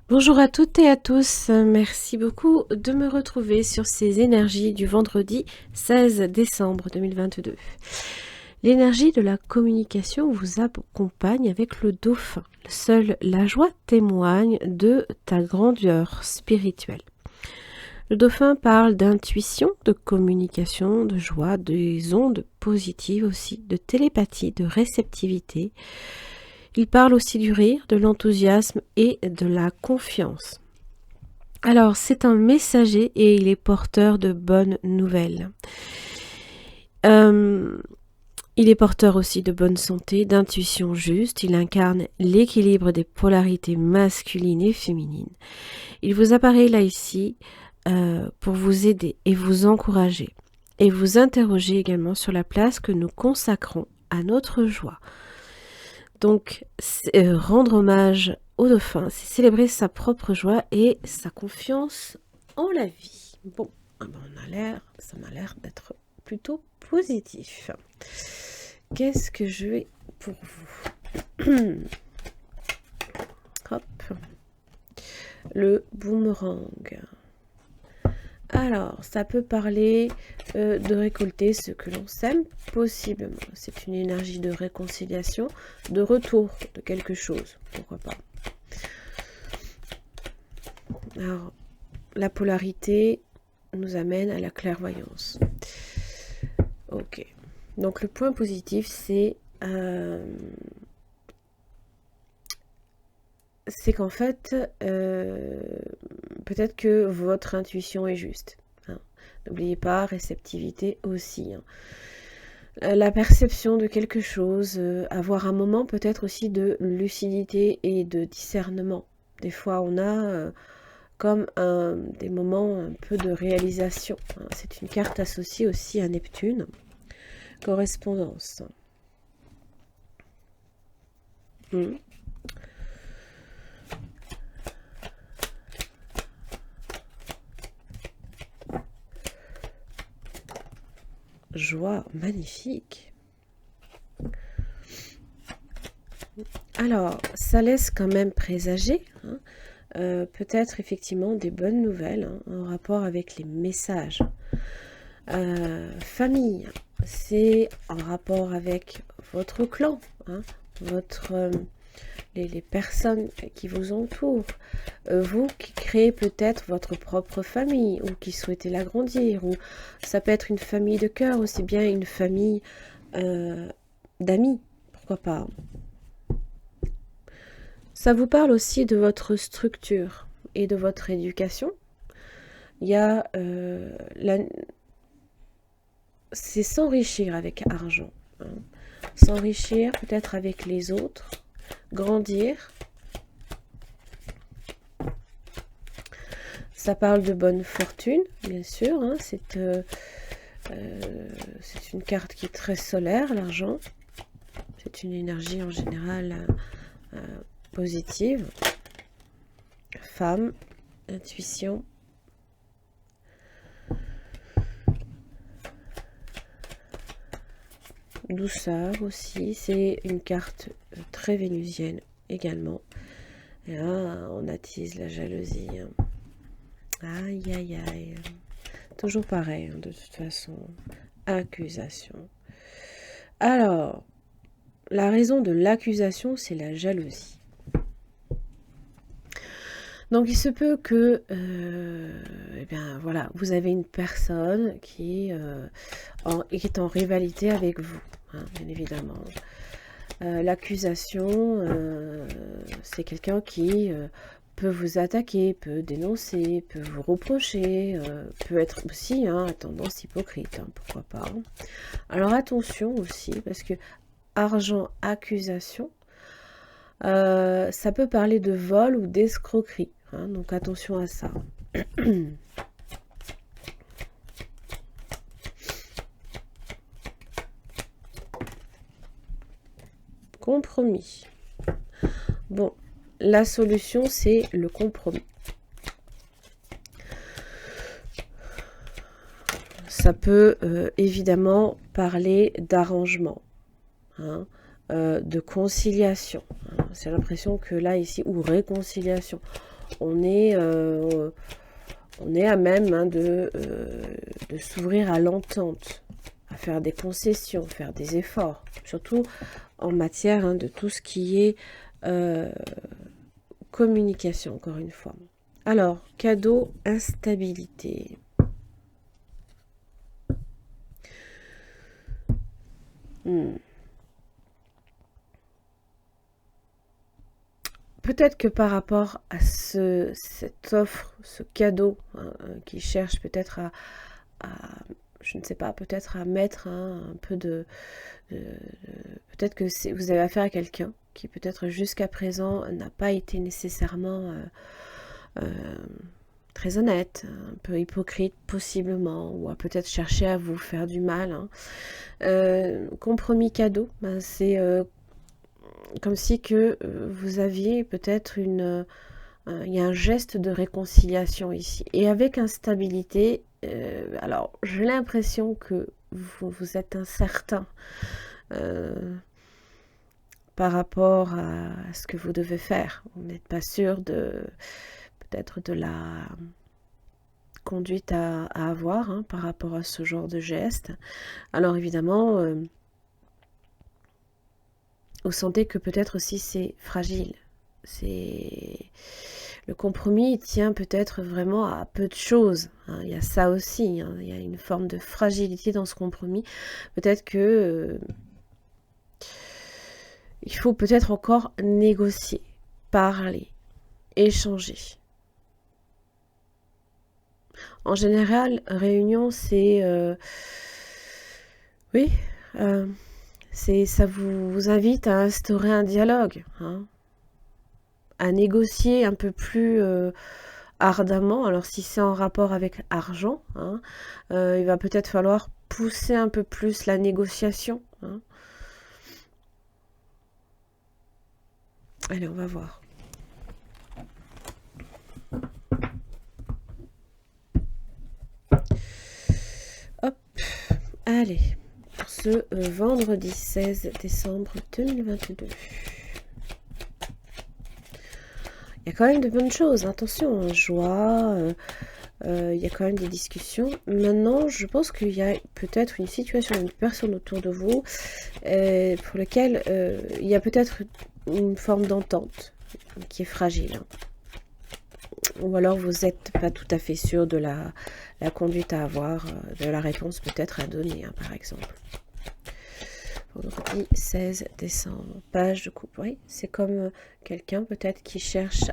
Bonjour à toutes et à tous, merci beaucoup de me retrouver sur ces énergies du vendredi 16 décembre 2022. L'énergie de la communication vous accompagne avec le dauphin. Seule la joie témoigne de ta grandeur spirituelle. Le dauphin parle d'intuition, de communication, de joie, des ondes positives aussi, de télépathie, de réceptivité. Il parle aussi du rire, de l'enthousiasme et de la confiance. Alors, c'est un messager et il est porteur de bonnes nouvelles. Il est porteur aussi de bonne santé, d'intuition juste. Il incarne l'équilibre des polarités masculines et féminines. Il vous apparaît là ici pour vous aider et vous encourager. Et vous interroger également sur la place que nous consacrons à notre joie. Donc, rendre hommage au dauphin, c'est célébrer sa propre joie et sa confiance en la vie. Bon, ça m'a l'air d'être plutôt positif. Qu'est-ce que je vais pour vous? Hop. Le boomerang. Alors, ça peut parler de récolter ce que l'on sème, possiblement. C'est une énergie de réconciliation, de retour de quelque chose, pourquoi pas. Alors, la polarité nous amène à la clairvoyance. Ok. Donc, le point positif, c'est qu'en fait, peut-être que votre intuition est juste. Hein. N'oubliez pas, réceptivité aussi. Hein. La perception de quelque chose, avoir un moment peut-être aussi de lucidité et de discernement. Des fois, on a comme des moments un peu de réalisation. Hein. C'est une carte associée aussi à Neptune. Correspondance. Joie, magnifique. Alors, ça laisse quand même présager, hein, peut-être effectivement des bonnes nouvelles hein, en rapport avec les messages. Famille, c'est en rapport avec votre clan, hein, les personnes qui vous entourent. Vous qui créez peut-être votre propre famille ou qui souhaitez l'agrandir, ou ça peut être une famille de cœur, aussi bien une famille d'amis, pourquoi pas. Ça vous parle aussi de votre structure et de votre éducation. Il y a c'est s'enrichir avec argent, hein. S'enrichir peut-être avec les autres, grandir. Ça parle de bonne fortune, bien sûr. Hein. C'est une carte qui est très solaire, l'argent. C'est une énergie en général positive. Femme, intuition. Douceur aussi. C'est une carte très vénusienne également. Et là, on attise la jalousie. Hein. Aïe, aïe, aïe. Toujours pareil, hein, de toute façon. Accusation. Alors, la raison de l'accusation, c'est la jalousie. Donc, il se peut que, eh bien, voilà, vous avez une personne qui est en rivalité avec vous, hein, bien évidemment. L'accusation, c'est quelqu'un qui peut vous attaquer, peut dénoncer, peut vous reprocher, peut être aussi à tendance hypocrite, hein, pourquoi pas. Hein. Alors attention aussi, parce que argent, accusation, ça peut parler de vol ou d'escroquerie, hein, donc attention à ça. Compromis. Bon, la solution, c'est le compromis. Ça peut évidemment parler d'arrangement, hein, de conciliation. Hein. C'est l'impression que là, ici, ou réconciliation. on est à même hein, de s'ouvrir à l'entente, à faire des concessions, faire des efforts, surtout en matière hein, de tout ce qui est communication, encore une fois. Alors, cadeau, instabilité. Peut-être que par rapport à cette offre, ce cadeau, hein, qui cherche peut-être je ne sais pas, peut-être à mettre hein, un peu peut-être que vous avez affaire à quelqu'un qui peut-être jusqu'à présent n'a pas été nécessairement très honnête, un peu hypocrite possiblement, ou a peut-être cherché à vous faire du mal. Hein. Compromis cadeau, ben, c'est comme si que vous aviez peut-être il y a un geste de réconciliation ici. Et avec instabilité, alors j'ai l'impression que vous êtes incertain par rapport à ce que vous devez faire. Vous n'êtes pas sûr peut-être de la conduite à avoir hein, par rapport à ce genre de geste. Alors évidemment, vous sentez que peut-être aussi c'est fragile. Le compromis tient peut-être vraiment à peu de choses. Hein. Il y a ça aussi. Hein. Il y a une forme de fragilité dans ce compromis. Peut-être que il faut peut-être encore négocier, parler, échanger. En général, réunion, c'est oui. Ça vous invite à instaurer un dialogue, hein, à négocier un peu plus ardemment. Alors si c'est en rapport avec argent, hein, il va peut-être falloir pousser un peu plus la négociation. Hein. Allez, on va voir. Hop, allez. Pour ce vendredi 16 décembre 2022. Il y a quand même de bonnes choses, attention, joie, il y a quand même des discussions. Maintenant, je pense qu'il y a peut-être une situation, une personne autour de vous pour laquelle il y a peut-être une forme d'entente qui est fragile. Ou alors vous n'êtes pas tout à fait sûr de la conduite à avoir, de la réponse peut-être à donner, hein, par exemple. Vendredi 16 décembre, page de couple. Oui, c'est comme quelqu'un peut-être qui cherche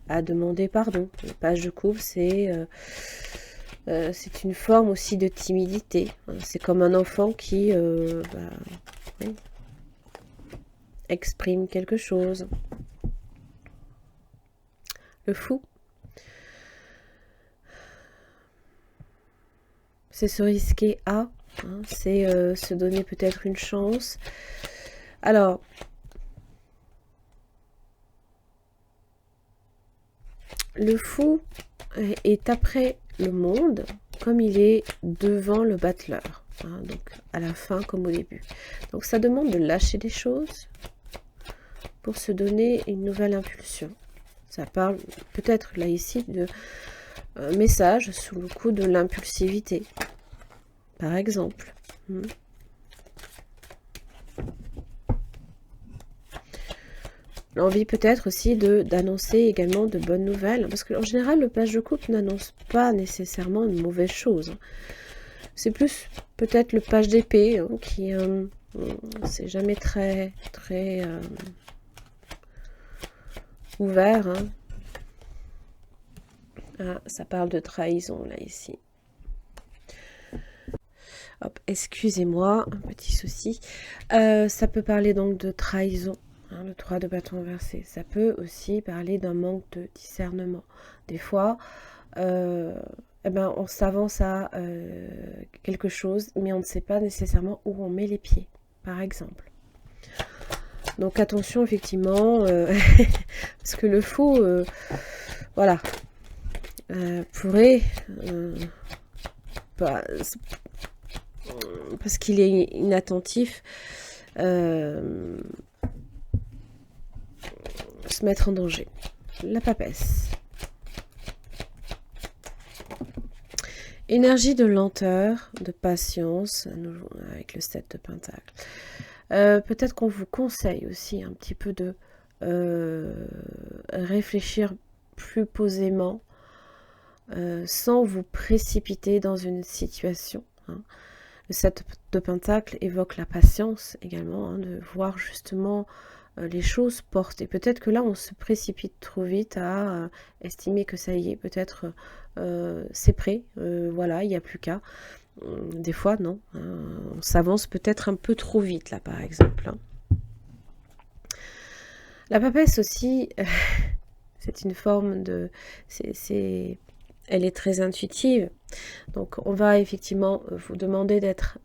à demander pardon. Page de couple, c'est une forme aussi de timidité. C'est comme un enfant qui oui, exprime quelque chose. Le fou. C'est se risquer à, hein, c'est se donner peut-être une chance. Alors, le fou est après le monde comme il est devant le battleur. Hein, donc à la fin comme au début. Donc ça demande de lâcher des choses pour se donner une nouvelle impulsion. Ça parle peut-être là ici de message sous le coup de l'impulsivité, par exemple. L'envie peut-être aussi d'annoncer également de bonnes nouvelles, parce qu'en général le page de coupe n'annonce pas nécessairement une mauvaise chose. C'est plus peut-être le page d'épée hein, qui c'est jamais très ouvert. Hein. Ah, ça parle de trahison là ici. Hop, excusez-moi, un petit souci. Ça peut parler donc de trahison, hein, le 3 de bâton inversé. Ça peut aussi parler d'un manque de discernement. Des fois, eh ben, on s'avance à quelque chose, mais on ne sait pas nécessairement où on met les pieds, par exemple. Donc attention, effectivement, parce que le faux, voilà, pourrait, parce qu'il est inattentif, se mettre en danger. la papesse. Énergie de lenteur, de patience, à nouveau avec le 7 de Pentacle. Peut-être qu'on vous conseille aussi un petit peu de réfléchir plus posément, sans vous précipiter dans une situation. Hein. Le 7 de Pentacle évoque la patience également, hein, de voir justement les choses porter. Peut-être que là, on se précipite trop vite à estimer que ça y est, peut-être c'est prêt, voilà, il n'y a plus qu'à. Des fois, non. On s'avance peut-être un peu trop vite, là, par exemple. Hein. La papesse aussi, c'est une forme de... elle est très intuitive. Donc, on va effectivement vous demander d'être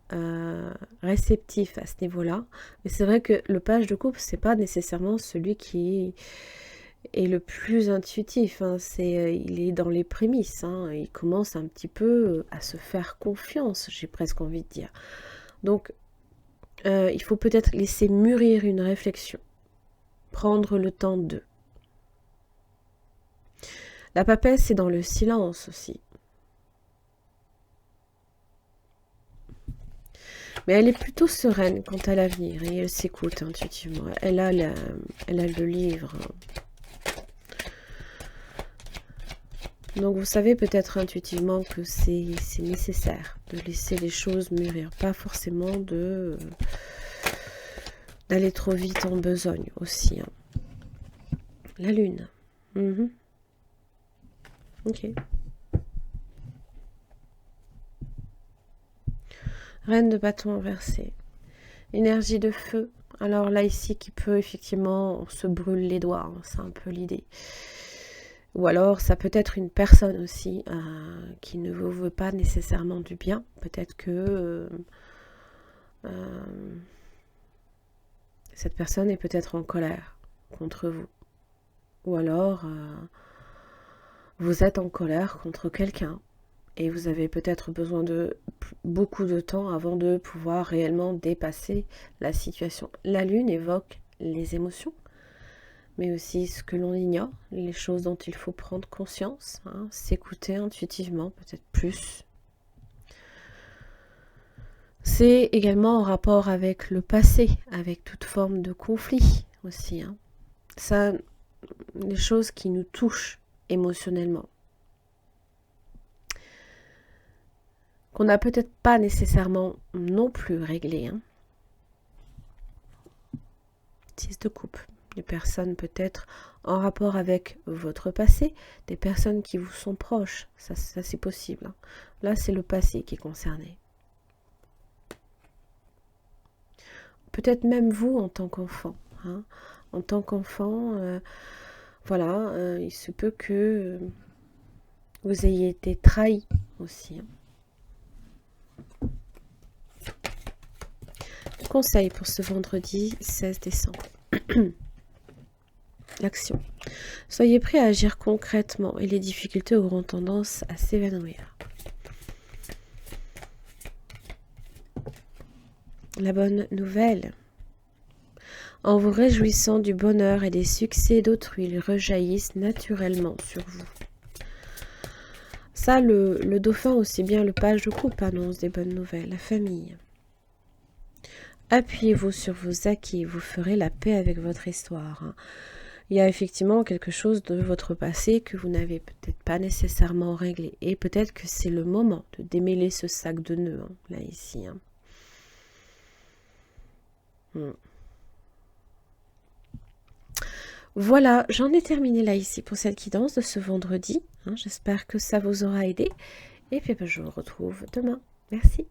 réceptif à ce niveau-là. Mais c'est vrai que le page de coupe, c'est pas nécessairement celui qui est le plus intuitif. Hein. Il est dans les prémices. Hein. Il commence un petit peu à se faire confiance, j'ai presque envie de dire. Donc, il faut peut-être laisser mûrir une réflexion. Prendre le temps de. La papesse, c'est dans le silence aussi. Mais elle est plutôt sereine quant à l'avenir et elle s'écoute intuitivement. Elle a le livre. Donc vous savez peut-être intuitivement que c'est nécessaire de laisser les choses mûrir. Pas forcément d'aller trop vite en besogne aussi. Hein. La lune. Ok. Reine de bâton inversé. Énergie de feu. Alors là, ici, qui peut effectivement, on se brûle les doigts. Hein, c'est un peu l'idée. Ou alors, ça peut être une personne aussi qui ne vous veut pas nécessairement du bien. Peut-être que cette personne est peut-être en colère contre vous. Ou alors, vous êtes en colère contre quelqu'un. Et vous avez peut-être besoin de beaucoup de temps avant de pouvoir réellement dépasser la situation. La lune évoque les émotions, mais aussi ce que l'on ignore, les choses dont il faut prendre conscience, hein, s'écouter intuitivement, peut-être plus. C'est également en rapport avec le passé, avec toute forme de conflit aussi. Hein. Ça, les choses qui nous touchent émotionnellement. Qu'on n'a peut-être pas nécessairement non plus réglé. Hein. 6 de coupe. Des personnes peut-être en rapport avec votre passé, des personnes qui vous sont proches, ça c'est possible. Hein. Là, c'est le passé qui est concerné. Peut-être même vous en tant qu'enfant. Hein. En tant qu'enfant, voilà, il se peut que vous ayez été trahi aussi. Hein. Conseil pour ce vendredi 16 décembre. L'action. Soyez prêts à agir concrètement et les difficultés auront tendance à s'évanouir. La bonne nouvelle. En vous réjouissant du bonheur et des succès d'autrui, ils rejaillissent naturellement sur vous. Ça, le dauphin, aussi bien le page de coupe, annonce des bonnes nouvelles. La famille. Appuyez-vous sur vos acquis, vous ferez la paix avec votre histoire. Hein. Il y a effectivement quelque chose de votre passé que vous n'avez peut-être pas nécessairement réglé. Et peut-être que c'est le moment de démêler ce sac de nœuds, hein, là, ici. Hein. Voilà, j'en ai terminé là, ici, pour cette guidance de ce vendredi. Hein, j'espère que ça vous aura aidé. Et puis, je vous retrouve demain. Merci.